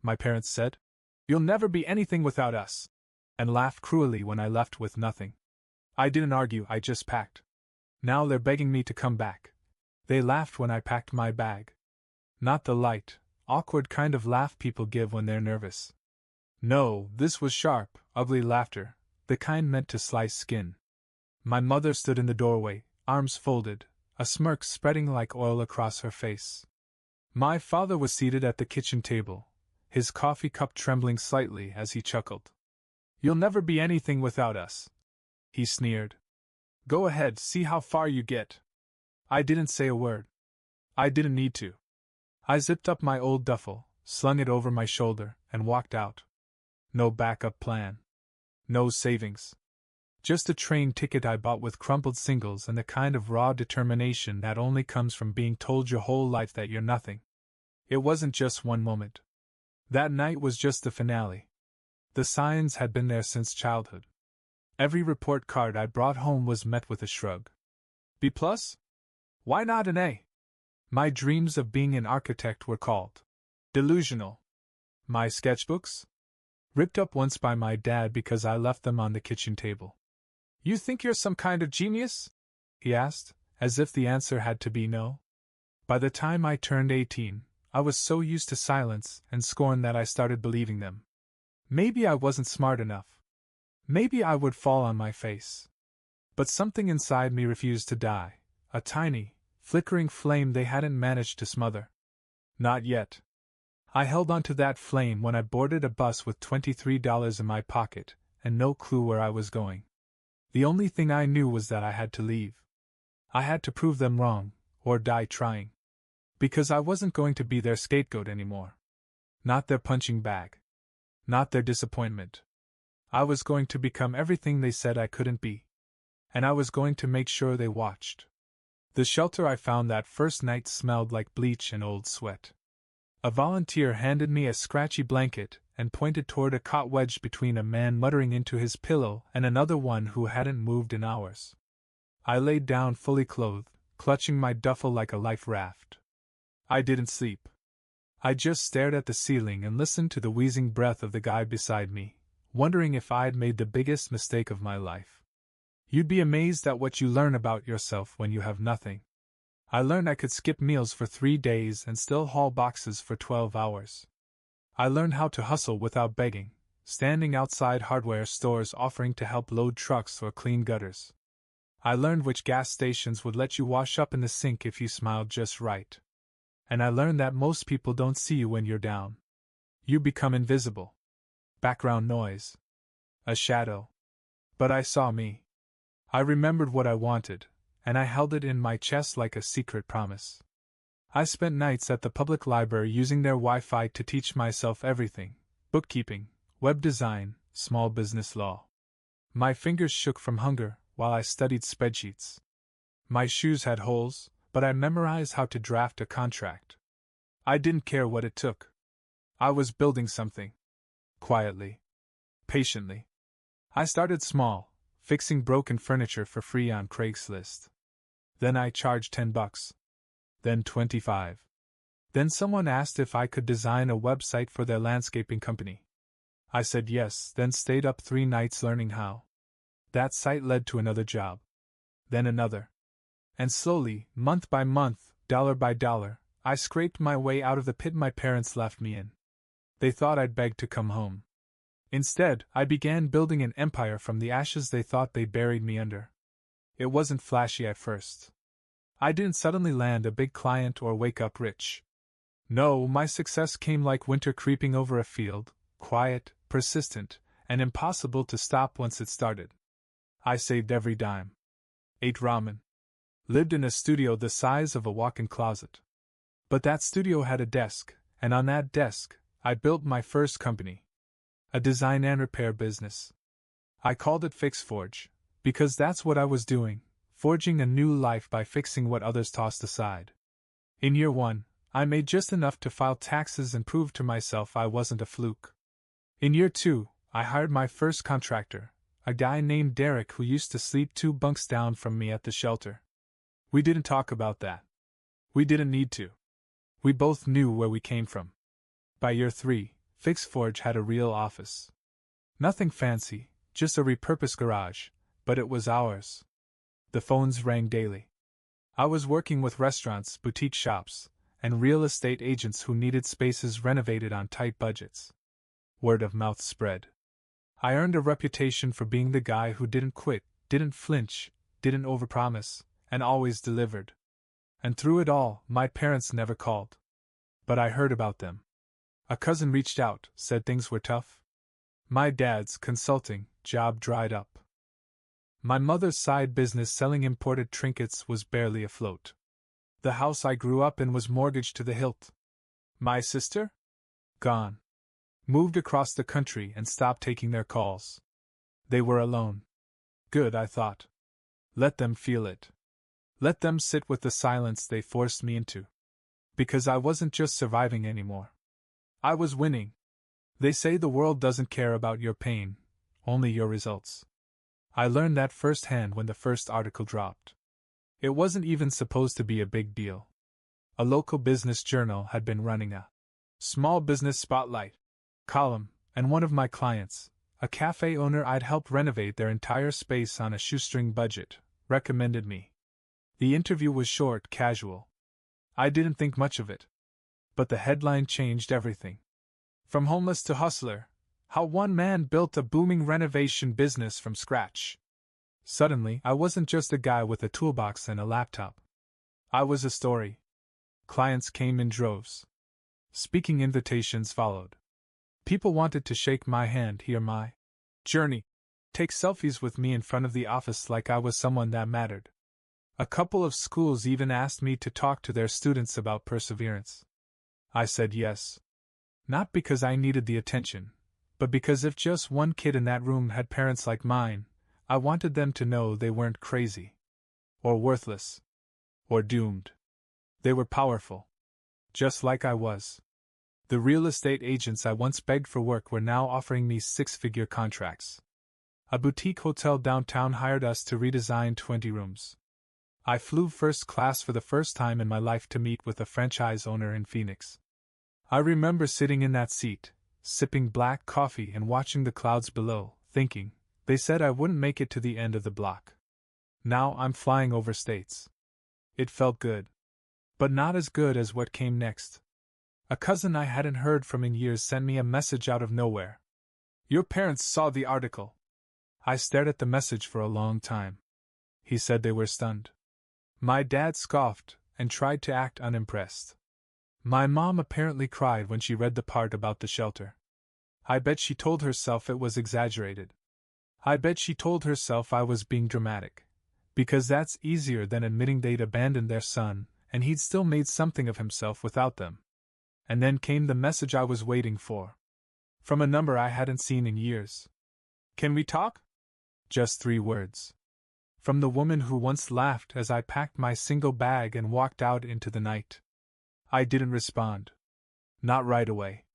my parents said. You'll never be anything without us. And laughed cruelly when I left with nothing. I didn't argue, I just packed. Now they're begging me to come back. They laughed when I packed my bag. Not the light, awkward kind of laugh people give when they're nervous. No, this was sharp, ugly laughter, the kind meant to slice skin. My mother stood in the doorway, arms folded, a smirk spreading like oil across her face. My father was seated at the kitchen table, his coffee cup trembling slightly as he chuckled. You'll never be anything without us, he sneered. Go ahead, see how far you get. I didn't say a word. I didn't need to. I zipped up my old duffel, slung it over my shoulder, and walked out. No backup plan. No savings. Just a train ticket I bought with crumpled singles and the kind of raw determination that only comes from being told your whole life that you're nothing. It wasn't just one moment. That night was just the finale. The signs had been there since childhood. Every report card I brought home was met with a shrug. B+? Why not an A? My dreams of being an architect were called delusional. My sketchbooks? Ripped up once by my dad because I left them on the kitchen table. You think you're some kind of genius? He asked, as if the answer had to be no. By the time I turned 18, I was so used to silence and scorn that I started believing them. Maybe I wasn't smart enough. Maybe I would fall on my face. But something inside me refused to die, a tiny, flickering flame they hadn't managed to smother. Not yet. I held onto that flame when I boarded a bus with $23 in my pocket and no clue where I was going. The only thing I knew was that I had to leave. I had to prove them wrong, or die trying. Because I wasn't going to be their scapegoat anymore. Not their punching bag. Not their disappointment. I was going to become everything they said I couldn't be. And I was going to make sure they watched. The shelter I found that first night smelled like bleach and old sweat. A volunteer handed me a scratchy blanket and pointed toward a cot wedged between a man muttering into his pillow and another one who hadn't moved in hours. I laid down fully clothed, clutching my duffel like a life raft. I didn't sleep. I just stared at the ceiling and listened to the wheezing breath of the guy beside me, wondering if I'd made the biggest mistake of my life. You'd be amazed at what you learn about yourself when you have nothing. I learned I could skip meals for 3 days and still haul boxes for 12 hours. I learned how to hustle without begging, standing outside hardware stores offering to help load trucks or clean gutters. I learned which gas stations would let you wash up in the sink if you smiled just right. And I learned that most people don't see you when you're down. You become invisible. Background noise. A shadow. But I saw me. I remembered what I wanted, and I held it in my chest like a secret promise. I spent nights at the public library using their Wi-Fi to teach myself everything: bookkeeping, web design, small business law. My fingers shook from hunger while I studied spreadsheets. My shoes had holes, but I memorized how to draft a contract. I didn't care what it took. I was building something. Quietly. Patiently. I started small, fixing broken furniture for free on Craigslist. Then I charged $10. Then $25. Then someone asked if I could design a website for their landscaping company. I said yes, then stayed up 3 nights learning how. That site led to another job. Then another. And slowly, month by month, dollar by dollar, I scraped my way out of the pit my parents left me in. They thought I'd beg to come home. Instead, I began building an empire from the ashes they thought they buried me under. It wasn't flashy at first. I didn't suddenly land a big client or wake up rich. No, my success came like winter creeping over a field, quiet, persistent, and impossible to stop once it started. I saved every dime. Ate ramen. Lived in a studio the size of a walk-in closet. But that studio had a desk, and on that desk, I built my first company. A design and repair business. I called it FixForge, because that's what I was doing, forging a new life by fixing what others tossed aside. In year 1, I made just enough to file taxes and prove to myself I wasn't a fluke. In year 2, I hired my first contractor, a guy named Derek who used to sleep 2 bunks down from me at the shelter. We didn't talk about that. We didn't need to. We both knew where we came from. By year 3, Fix Forge had a real office. Nothing fancy, just a repurposed garage, but it was ours. The phones rang daily. I was working with restaurants, boutique shops, and real estate agents who needed spaces renovated on tight budgets. Word of mouth spread. I earned a reputation for being the guy who didn't quit, didn't flinch, didn't overpromise, and always delivered. And through it all, my parents never called. But I heard about them. A cousin reached out, said things were tough. My dad's consulting job dried up. My mother's side business selling imported trinkets was barely afloat. The house I grew up in was mortgaged to the hilt. My sister? Gone. Moved across the country and stopped taking their calls. They were alone. Good, I thought. Let them feel it. Let them sit with the silence they forced me into. Because I wasn't just surviving anymore. I was winning. They say the world doesn't care about your pain, only your results. I learned that firsthand when the first article dropped. It wasn't even supposed to be a big deal. A local business journal had been running a small business spotlight column, and one of my clients, a cafe owner I'd helped renovate their entire space on a shoestring budget, recommended me. The interview was short, casual. I didn't think much of it. But the headline changed everything. From homeless to hustler, how one man built a booming renovation business from scratch. Suddenly, I wasn't just a guy with a toolbox and a laptop. I was a story. Clients came in droves. Speaking invitations followed. People wanted to shake my hand, hear my journey, take selfies with me in front of the office like I was someone that mattered. A couple of schools even asked me to talk to their students about perseverance. I said yes. Not because I needed the attention, but because if just one kid in that room had parents like mine, I wanted them to know they weren't crazy, or worthless, or doomed. They were powerful. Just like I was. The real estate agents I once begged for work were now offering me six-figure contracts. A boutique hotel downtown hired us to redesign 20 rooms. I flew first class for the first time in my life to meet with a franchise owner in Phoenix. I remember sitting in that seat, sipping black coffee and watching the clouds below, thinking, they said I wouldn't make it to the end of the block. Now I'm flying over states. It felt good. But not as good as what came next. A cousin I hadn't heard from in years sent me a message out of nowhere. Your parents saw the article. I stared at the message for a long time. He said they were stunned. My dad scoffed and tried to act unimpressed. My mom apparently cried when she read the part about the shelter. I bet she told herself it was exaggerated. I bet she told herself I was being dramatic. Because that's easier than admitting they'd abandoned their son, and he'd still made something of himself without them. And then came the message I was waiting for. From a number I hadn't seen in years. Can we talk? Just 3 words. From the woman who once laughed as I packed my single bag and walked out into the night. I didn't respond. Not right away.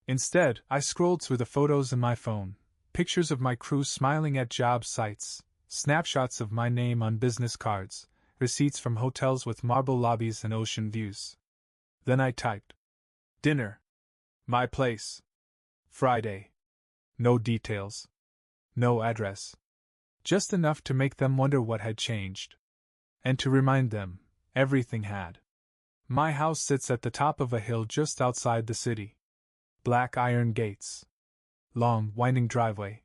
Instead, I scrolled through the photos in my phone, pictures of my crew smiling at job sites, snapshots of my name on business cards, receipts from hotels with marble lobbies and ocean views. Then I typed. Dinner. My place. Friday. No details. No address. Just enough to make them wonder what had changed. And to remind them, everything had. My house sits at the top of a hill just outside the city. Black iron gates. Long, winding driveway.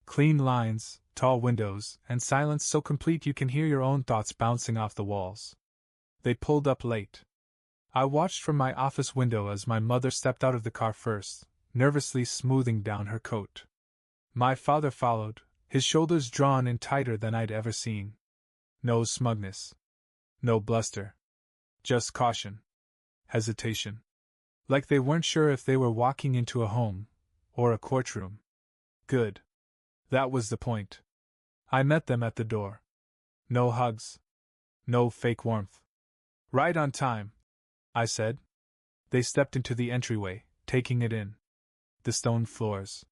Clean lines, tall windows, and silence so complete you can hear your own thoughts bouncing off the walls. They pulled up late. I watched from my office window as my mother stepped out of the car first, nervously smoothing down her coat. My father followed, his shoulders drawn in tighter than I'd ever seen. No smugness. No bluster. Just caution. Hesitation. Like they weren't sure if they were walking into a home, or a courtroom. Good. That was the point. I met them at the door. No hugs. No fake warmth. Right on time, I said. They stepped into the entryway, taking it in. The stone floors.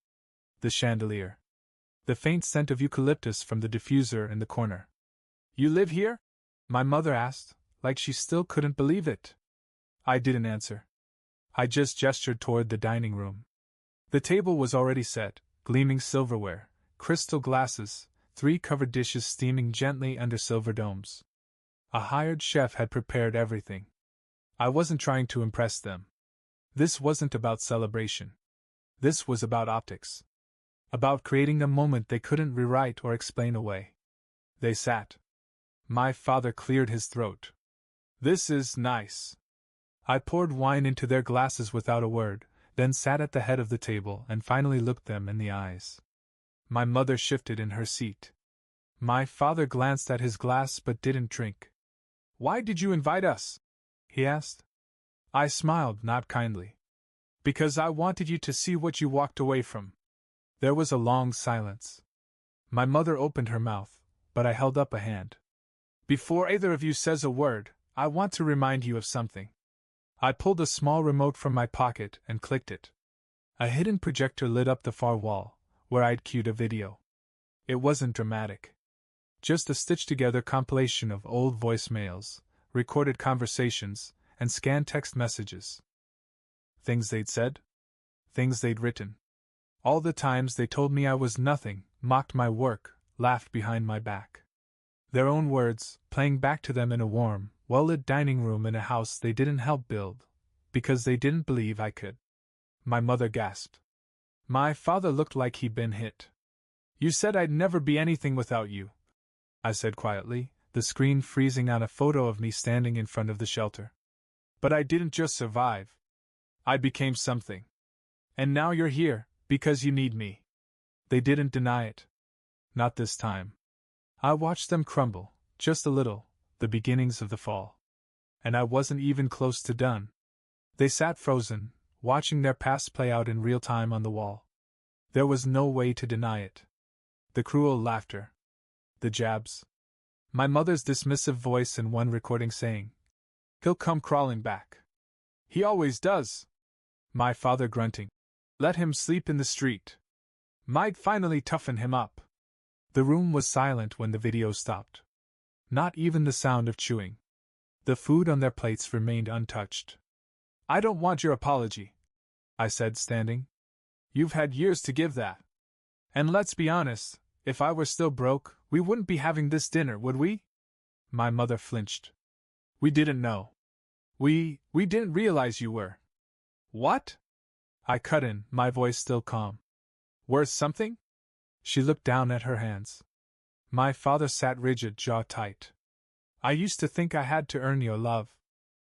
The chandelier. The faint scent of eucalyptus from the diffuser in the corner. You live here? My mother asked, like she still couldn't believe it. I didn't answer. I just gestured toward the dining room. The table was already set, gleaming silverware, crystal glasses, 3 covered dishes steaming gently under silver domes. A hired chef had prepared everything. I wasn't trying to impress them. This wasn't about celebration. This was about optics. About creating a moment they couldn't rewrite or explain away. They sat. My father cleared his throat. "This is nice." I poured wine into their glasses without a word, then sat at the head of the table and finally looked them in the eyes. My mother shifted in her seat. My father glanced at his glass but didn't drink. "Why did you invite us?" he asked. I smiled, not kindly. "Because I wanted you to see what you walked away from." There was a long silence. My mother opened her mouth, but I held up a hand. "Before either of you says a word, I want to remind you of something." I pulled a small remote from my pocket and clicked it. A hidden projector lit up the far wall, where I'd cued a video. It wasn't dramatic. Just a stitched-together compilation of old voicemails, recorded conversations, and scanned text messages. Things they'd said. Things they'd written. All the times they told me I was nothing, mocked my work, laughed behind my back. Their own words, playing back to them in a warm, well-lit dining room in a house they didn't help build, because they didn't believe I could. My mother gasped. My father looked like he'd been hit. "You said I'd never be anything without you," I said quietly, the screen freezing on a photo of me standing in front of the shelter. "But I didn't just survive. I became something. And now you're here, because you need me." They didn't deny it. Not this time. I watched them crumble, just a little, the beginnings of the fall. And I wasn't even close to done. They sat frozen, watching their past play out in real time on the wall. There was no way to deny it. The cruel laughter. The jabs. My mother's dismissive voice in one recording saying, "He'll come crawling back. He always does." My father grunting, "Let him sleep in the street. Might finally toughen him up." The room was silent when the video stopped. Not even the sound of chewing. The food on their plates remained untouched. "I don't want your apology," I said, standing. "You've had years to give that. And let's be honest, if I were still broke, we wouldn't be having this dinner, would we?" My mother flinched. "We didn't know. We didn't realize you were." "What?" I cut in, my voice still calm. "Worth something?" She looked down at her hands. My father sat rigid, jaw tight. "I used to think I had to earn your love.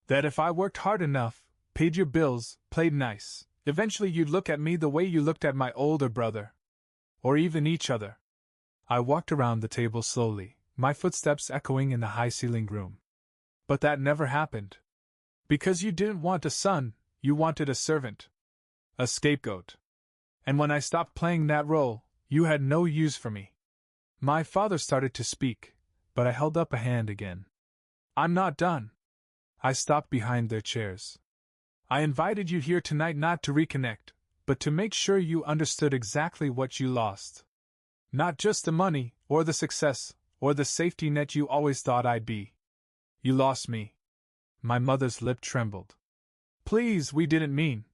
That if I worked hard enough, paid your bills, played nice, eventually you'd look at me the way you looked at my older brother. Or even each other." I walked around the table slowly, my footsteps echoing in the high-ceilinged room. "But that never happened. Because you didn't want a son, you wanted a servant. A scapegoat. And when I stopped playing that role, you had no use for me." My father started to speak, but I held up a hand again. "I'm not done." I stopped behind their chairs. "I invited you here tonight not to reconnect, but to make sure you understood exactly what you lost. Not just the money, or the success, or the safety net you always thought I'd be. You lost me." My mother's lip trembled. "Please, we didn't mean."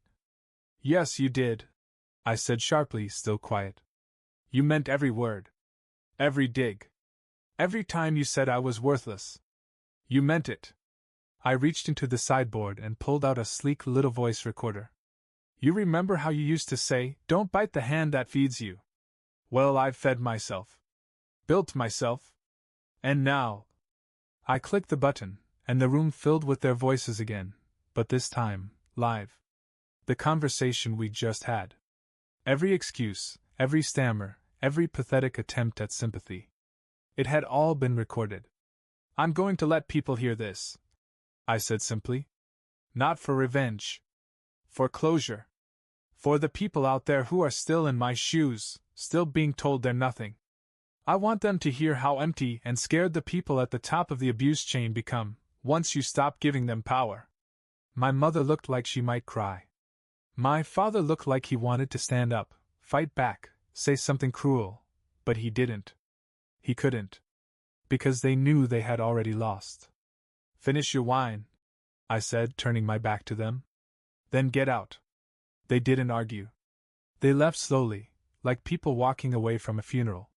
"Yes, you did," I said sharply, still quiet. "You meant every word. Every dig. Every time you said I was worthless. You meant it." I reached into the sideboard and pulled out a sleek little voice recorder. "You remember how you used to say, 'Don't bite the hand that feeds you'? Well, I've fed myself. Built myself. And now—" I clicked the button, and the room filled with their voices again, but this time, live. The conversation we just had. Every excuse, every stammer, every pathetic attempt at sympathy. It had all been recorded. "I'm going to let people hear this," I said simply. "Not for revenge. For closure. For the people out there who are still in my shoes, still being told they're nothing. I want them to hear how empty and scared the people at the top of the abuse chain become, once you stop giving them power." My mother looked like she might cry. My father looked like he wanted to stand up, fight back, say something cruel, but he didn't. He couldn't. Because they knew they had already lost. "Finish your wine," I said, turning my back to them. "Then get out." They didn't argue. They left slowly, like people walking away from a funeral.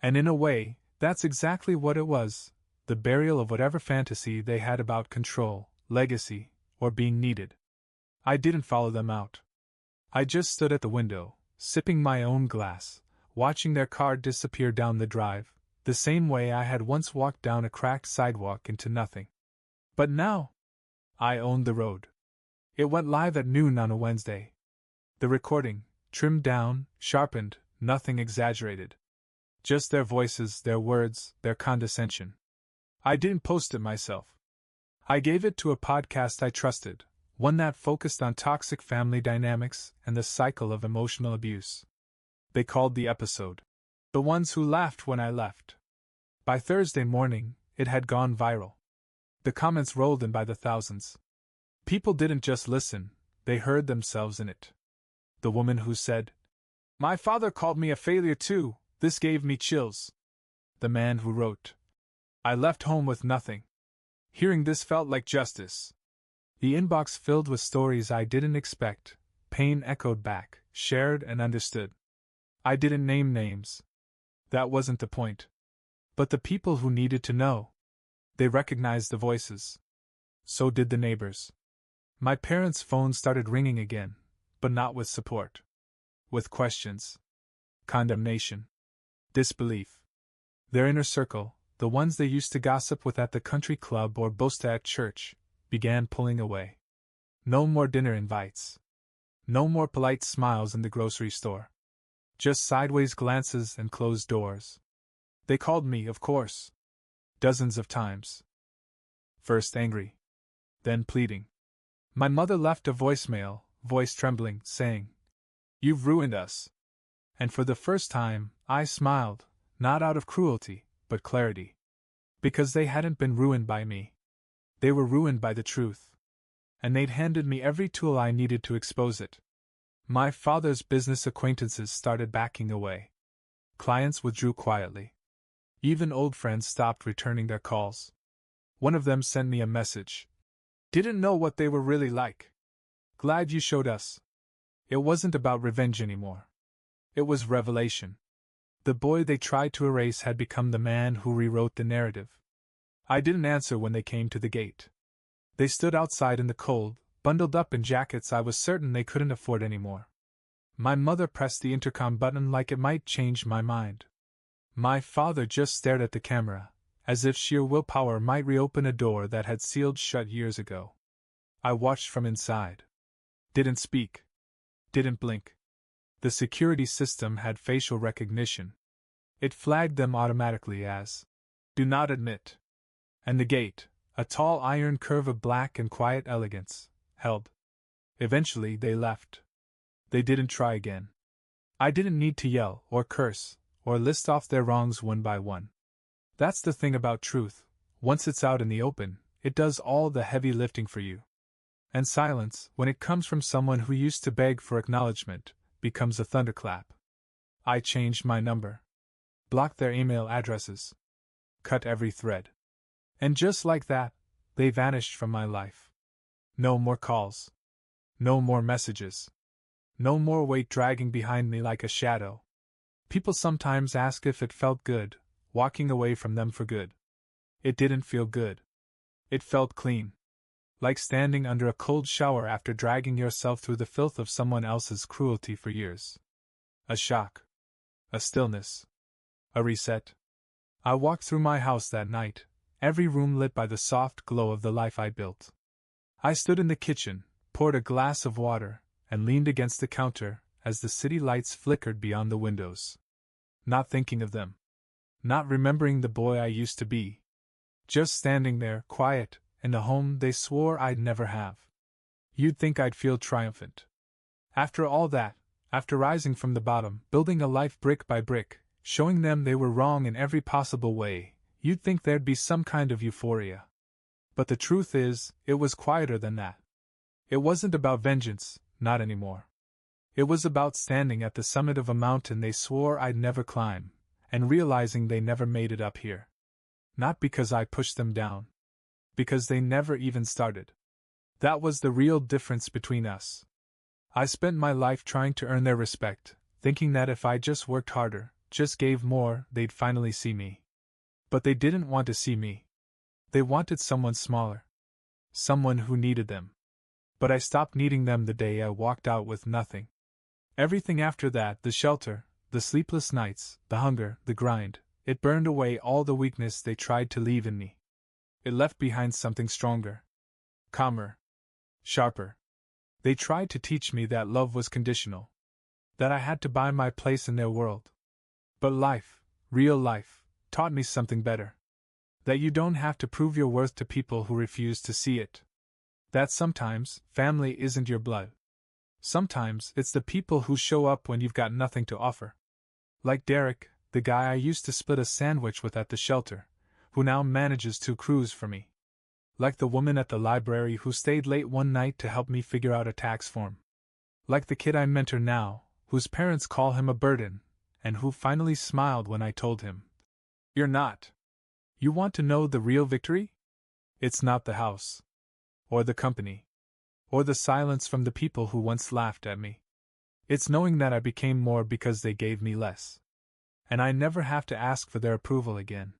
And in a way, that's exactly what it was, the burial of whatever fantasy they had about control, legacy, or being needed. I didn't follow them out. I just stood at the window, sipping my own glass, watching their car disappear down the drive, the same way I had once walked down a cracked sidewalk into nothing. But now, I owned the road. It went live at noon on a Wednesday. The recording, trimmed down, sharpened, nothing exaggerated. Just their voices, their words, their condescension. I didn't post it myself. I gave it to a podcast I trusted, one that focused on toxic family dynamics and the cycle of emotional abuse. They called the episode "The Ones Who Laughed When I Left." By Thursday morning, it had gone viral. The comments rolled in by the thousands. People didn't just listen, they heard themselves in it. The woman who said, "My father called me a failure too, this gave me chills." The man who wrote, "I left home with nothing. Hearing this felt like justice." The inbox filled with stories I didn't expect, pain echoed back, shared and understood. I didn't name names. That wasn't the point. But the people who needed to know. They recognized the voices. So did the neighbors. My parents' phone started ringing again, but not with support. With questions. Condemnation. Disbelief. Their inner circle, the ones they used to gossip with at the country club or boast at church, began pulling away. No more dinner invites. No more polite smiles in the grocery store. Just sideways glances and closed doors. They called me, of course. Dozens of times. First angry. Then pleading. My mother left a voicemail, voice trembling, saying, "You've ruined us." And for the first time, I smiled, not out of cruelty, but clarity. Because they hadn't been ruined by me. They were ruined by the truth. And they'd handed me every tool I needed to expose it. My father's business acquaintances started backing away. Clients withdrew quietly. Even old friends stopped returning their calls. One of them sent me a message. "Didn't know what they were really like. Glad you showed us." It wasn't about revenge anymore. It was revelation. The boy they tried to erase had become the man who rewrote the narrative. I didn't answer when they came to the gate. They stood outside in the cold, bundled up in jackets I was certain they couldn't afford anymore. My mother pressed the intercom button like it might change my mind. My father just stared at the camera, as if sheer willpower might reopen a door that had sealed shut years ago. I watched from inside. Didn't speak. Didn't blink. The security system had facial recognition. It flagged them automatically as "Do not admit." And the gate, a tall iron curve of black and quiet elegance, held. Eventually they left. They didn't try again. I didn't need to yell, or curse, or list off their wrongs one by one. That's the thing about truth, once it's out in the open, it does all the heavy lifting for you. And silence, when it comes from someone who used to beg for acknowledgement, becomes a thunderclap. I changed my number. Blocked their email addresses. Cut every thread. And just like that, they vanished from my life. No more calls. No more messages. No more weight dragging behind me like a shadow. People sometimes ask if it felt good, walking away from them for good. It didn't feel good. It felt clean. Like standing under a cold shower after dragging yourself through the filth of someone else's cruelty for years. A shock. A stillness. A reset. I walked through my house that night, every room lit by the soft glow of the life I built. I stood in the kitchen, poured a glass of water, and leaned against the counter as the city lights flickered beyond the windows. Not thinking of them. Not remembering the boy I used to be. Just standing there, quiet, in the home they swore I'd never have. You'd think I'd feel triumphant. After all that, after rising from the bottom, building a life brick by brick, showing them they were wrong in every possible way, you'd think there'd be some kind of euphoria. But the truth is, it was quieter than that. It wasn't about vengeance, not anymore. It was about standing at the summit of a mountain they swore I'd never climb, and realizing they never made it up here. Not because I pushed them down. Because they never even started. That was the real difference between us. I spent my life trying to earn their respect, thinking that if I just worked harder, just gave more, they'd finally see me. But they didn't want to see me. They wanted someone smaller. Someone who needed them. But I stopped needing them the day I walked out with nothing. Everything after that, the shelter, the sleepless nights, the hunger, the grind, it burned away all the weakness they tried to leave in me. It left behind something stronger, calmer, sharper. They tried to teach me that love was conditional, that I had to buy my place in their world. But life, real life, taught me something better. That you don't have to prove your worth to people who refuse to see it. That sometimes, family isn't your blood. Sometimes, it's the people who show up when you've got nothing to offer. Like Derek, the guy I used to split a sandwich with at the shelter, who now manages 2 crews for me. Like the woman at the library who stayed late one night to help me figure out a tax form. Like the kid I mentor now, whose parents call him a burden, and who finally smiled when I told him, "You're not. You want to know the real victory? It's not the house. Or the company. Or the silence from the people who once laughed at me. It's knowing that I became more because they gave me less. And I never have to ask for their approval again."